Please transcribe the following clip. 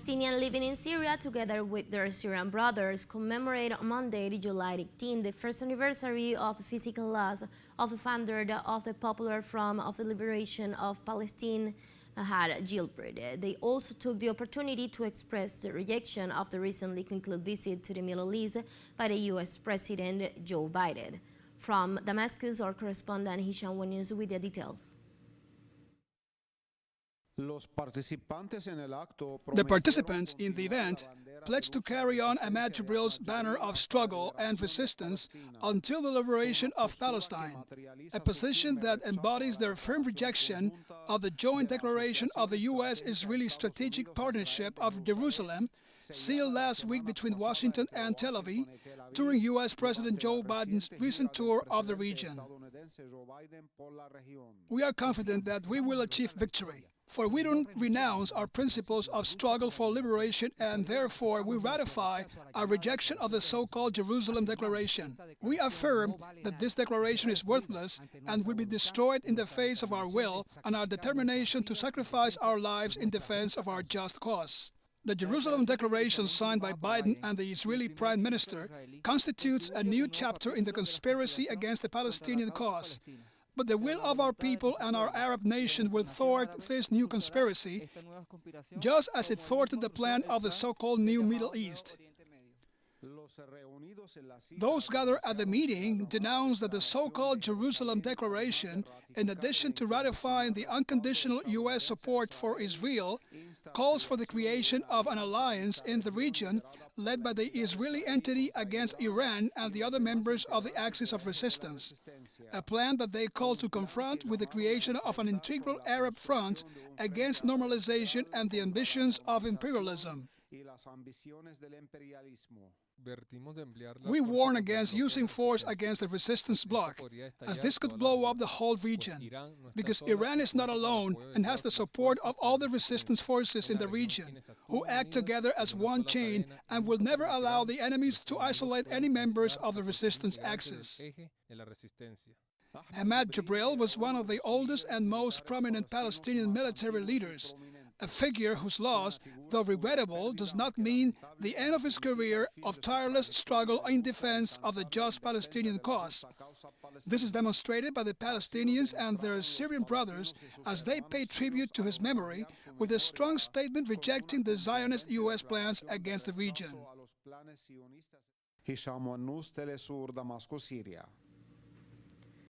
Palestinians living in Syria, together with their Syrian brothers, commemorate on Monday, July 18, the first anniversary of the physical loss of the founder of the Popular Front of the Liberation of Palestine, Ahmad Jibril. They also took the opportunity to express the rejection of the recently concluded visit to the Middle East by the U.S. President Joe Biden. From Damascus, our correspondent Hisham News with the details. The participants in the event pledged to carry on Ahmad Jibril's banner of struggle and resistance until the liberation of Palestine, a position that embodies their firm rejection of the joint declaration of the U.S.-Israeli Strategic Partnership of Jerusalem, sealed last week between Washington and Tel Aviv during U.S. President Joe Biden's recent tour of the region. We are confident that we will achieve victory, for we don't renounce our principles of struggle for liberation, and therefore we ratify our rejection of the so-called Jerusalem Declaration. We affirm that this declaration is worthless and will be destroyed in the face of our will and our determination to sacrifice our lives in defense of our just cause. The Jerusalem Declaration signed by Biden and the Israeli Prime Minister constitutes a new chapter in the conspiracy against the Palestinian cause. But the will of our people and our Arab nation will thwart this new conspiracy, just as it thwarted the plan of the so-called New Middle East. Those gathered at the meeting denounced that the so-called Jerusalem Declaration, in addition to ratifying the unconditional U.S. support for Israel, calls for the creation of an alliance in the region led by the Israeli entity against Iran and the other members of the Axis of Resistance, a plan that they call to confront with the creation of an integral Arab front against normalization and the ambitions of imperialism. We warn against using force against the resistance bloc, as this could blow up the whole region, because Iran is not alone and has the support of all the resistance forces in the region, who act together as one chain and will never allow the enemies to isolate any members of the resistance axis. Ahmad Jibril was one of the oldest and most prominent Palestinian military leaders, a figure whose loss, though regrettable, does not mean the end of his career of tireless struggle in defense of the just Palestinian cause. This is demonstrated by the Palestinians and their Syrian brothers as they pay tribute to his memory with a strong statement rejecting the Zionist U.S. plans against the region. Hisham News, teleSUR, Damascus, Syria.